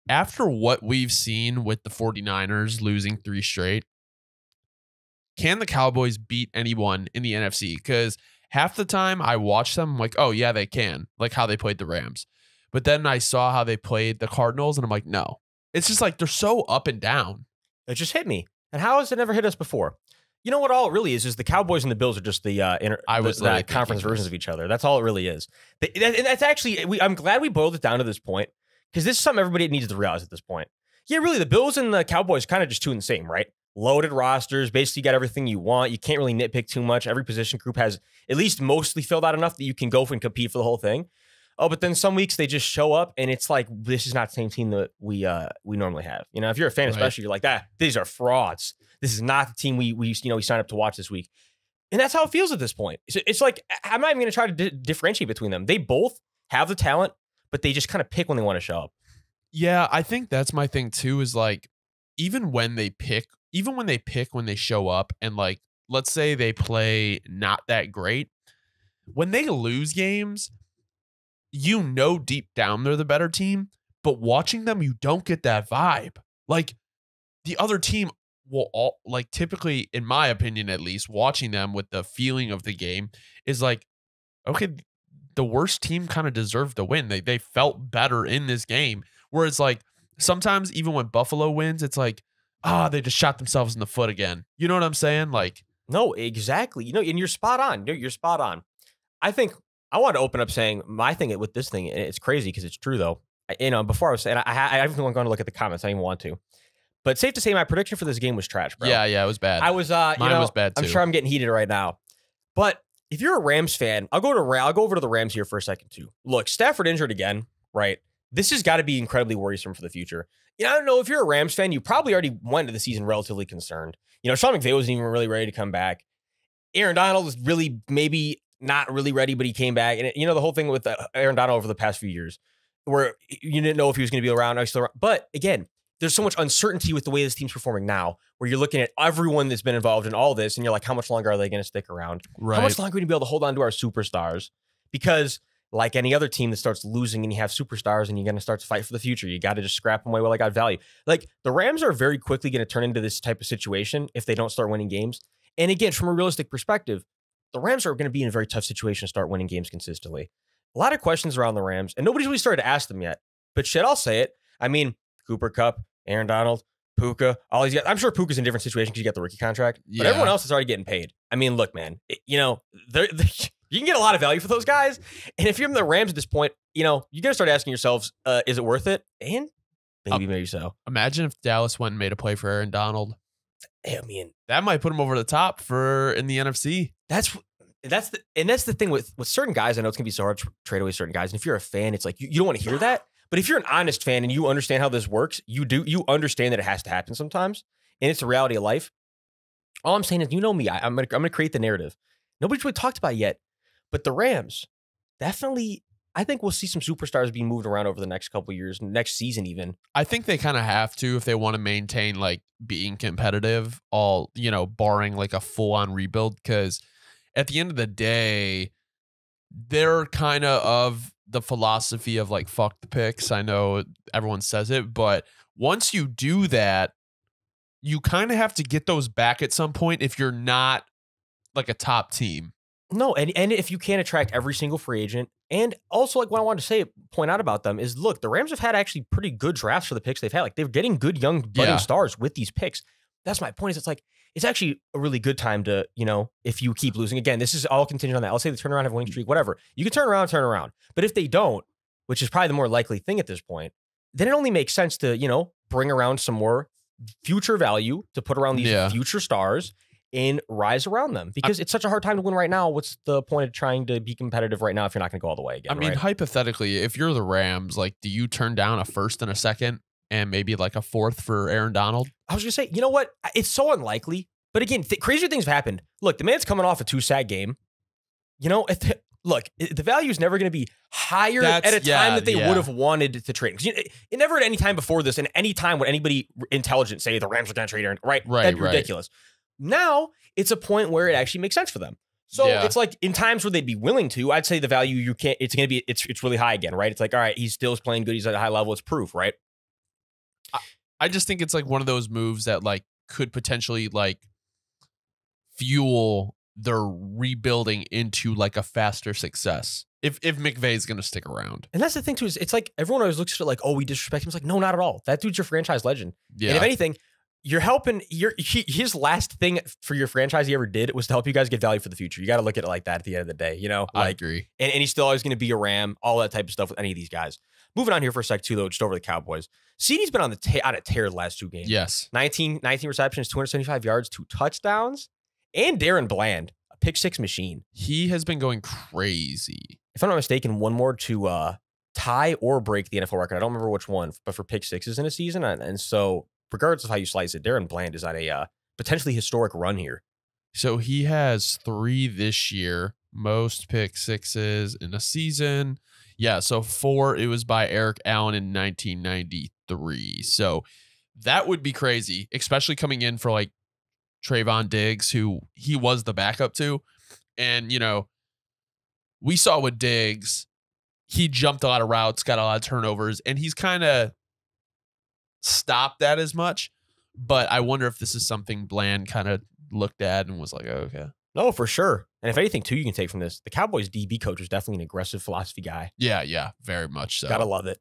after what we've seen with the 49ers losing 3 straight, can the Cowboys beat anyone in the NFC? Because half the time I watch them, I'm like, oh, yeah, they can. Like how they played the Rams. But then I saw how they played the Cardinals, and I'm like, no. It's just like they're so up and down. It just hit me. And how has it never hit us before? You know what all it really is the Cowboys and the Bills are just the conference versions of each other. That's all it really is. And that's actually, I'm glad we boiled it down to this point, because this is something everybody needs to realize at this point. Yeah, really, the Bills and the Cowboys kind of just two in the same, right? Loaded rosters, basically got everything you want. You can't really nitpick too much. Every position group has at least mostly filled out enough that you can go and compete for the whole thing. Oh, but then some weeks they just show up and it's like, this is not the same team that we normally have. You know, if you're a fan, especially, you're like, these are frauds. This is not the team we signed up to watch this week. And that's how it feels at this point. It's like, I'm not even going to try to differentiate between them. They both have the talent, but they just kind of pick when they want to show up. Yeah, I think that's my thing too, is like, even when they show up and like, let's say they play not that great, when they lose games, you know deep down they're the better team, but watching them, you don't get that vibe. Like the other team will all, like, typically, in my opinion at least, watching them with the feeling of the game is like, okay, the worst team kind of deserved the win. They felt better in this game. Whereas like sometimes even when Buffalo wins, it's like, they just shot themselves in the foot again. You know what I'm saying? Like, no, exactly. You know, and you're spot on. You're spot on. I think I want to open up saying my thing with this thing. And it's crazy because it's true though. Before I was saying, I haven't going to look at the comments. I didn't want to, but safe to say my prediction for this game was trash, bro. Yeah, it was bad. I was, Mine was bad too. I'm sure I'm getting heated right now, but if you're a Rams fan, I'll go over to the Rams here for a second too. Look, Stafford injured again, right? This has got to be incredibly worrisome for the future. I don't know if you're a Rams fan, you probably already went into the season relatively concerned. Sean McVay wasn't even really ready to come back. Aaron Donald was really maybe not really ready, but he came back. And the whole thing with Aaron Donald over the past few years, where you didn't know if he was going to be around. But again, there's so much uncertainty with the way this team's performing now, where you're looking at everyone that's been involved in all this, and you're like, how much longer are they going to stick around? Right. How much longer are we going to be able to hold on to our superstars? Because like any other team that starts losing and you have superstars and you're going to start to fight for the future, you got to just scrap them away while they got value. Like the Rams are very quickly going to turn into this type of situation if they don't start winning games. And again, from a realistic perspective, the Rams are going to be in a very tough situation to start winning games consistently. A lot of questions around the Rams, and nobody's really started to ask them yet. But shit, I'll say it. I mean, Cooper Kupp, Aaron Donald, Puka, all these guys. I'm sure Puka's in a different situation because you got the rookie contract, but everyone else is already getting paid. I mean, look, man, you can get a lot of value for those guys. And if you're in the Rams at this point, you got to start asking yourselves, is it worth it? And maybe so. Imagine if Dallas went and made a play for Aaron Donald. I mean, that might put him over the top in the NFC. That's the thing with certain guys. I know it's gonna be so hard to trade away certain guys. And if you're a fan, it's like you don't want to hear that. But if you're an honest fan and you understand how this works, you understand that it has to happen sometimes, and it's the reality of life. All I'm saying is, me, I'm gonna create the narrative. Nobody's really talked about it yet, but the Rams definitely. I think we'll see some superstars being moved around over the next couple of years, next season even. I think they kind of have to if they want to maintain like being competitive, barring like a full-on rebuild, because at the end of the day, they're kind of the philosophy of like, fuck the picks. I know everyone says it, but once you do that, you kind of have to get those back at some point if you're not like a top team. No, and if you can't attract every single free agent, and also like what I wanted to point out about them is, look, the Rams have had actually pretty good drafts for the picks they've had. Like they're getting good young budding stars with these picks. That's my point. Is it's actually a really good time to, if you keep losing. Again, this is all contingent on that. Let's say they turn around, have a winning streak, whatever. You can turn around. But if they don't, which is probably the more likely thing at this point, then it only makes sense to, bring around some more future value to put around these future stars and rise around them, because it's such a hard time to win right now. What's the point of trying to be competitive right now if you're not going to go all the way again? I mean, hypothetically, if you're the Rams, like, do you turn down a first and a second and maybe like a fourth for Aaron Donald? I was going to say, you know what? It's so unlikely. But again, crazier things have happened. Look, the man's coming off a 2-sack game. Look, the value is never going to be higher at a time that they would have wanted to trade. Because it never at any time before this, and any time would anybody intelligent say the Rams are going to trade Aaron, right? That'd be ridiculous. Now it's a point where it actually makes sense for them. So it's like in times where they'd be willing to, I'd say the value it's really high again, right? It's like, all right, he still is playing good. He's at a high level. It's proof, right? I just think it's like one of those moves that like could potentially like fuel their rebuilding into like a faster success if McVay's going to stick around. And that's the thing too, is it's like everyone always looks at it like, oh, we disrespect him. It's like, no, not at all. That dude's your franchise legend. Yeah. And if anything, you're helping his last thing for your franchise he ever did was to help you guys get value for the future. You got to look at it like that at the end of the day, you know? Like, I agree. And he's still always going to be a Ram, all that type of stuff with any of these guys. Moving on here for a sec too, though, just over the Cowboys. CeeDee's been on a tear the last 2 games. Yes. 19 receptions, 275 yards, 2 touchdowns. And Darren Bland, a pick 6 machine. He has been going crazy. If I'm not mistaken, one more to tie or break the NFL record. I don't remember which one, but for pick 6s in a season. And so regardless of how you slice it, Darren Bland is on a potentially historic run here. So he has 3 this year, most pick 6s in a season. Yeah, so 4, it was by Eric Allen in 1993. So that would be crazy, especially coming in for like Trayvon Diggs, who he was the backup to. And, you know, we saw with Diggs, he jumped a lot of routes, got a lot of turnovers, and he's kind of stopped that as much. But I wonder if this is something Bland kind of looked at and was like, oh, okay. No, for sure. And if anything, too, you can take from this, the Cowboys DB coach is definitely an aggressive philosophy guy. Yeah, very much so. Gotta love it.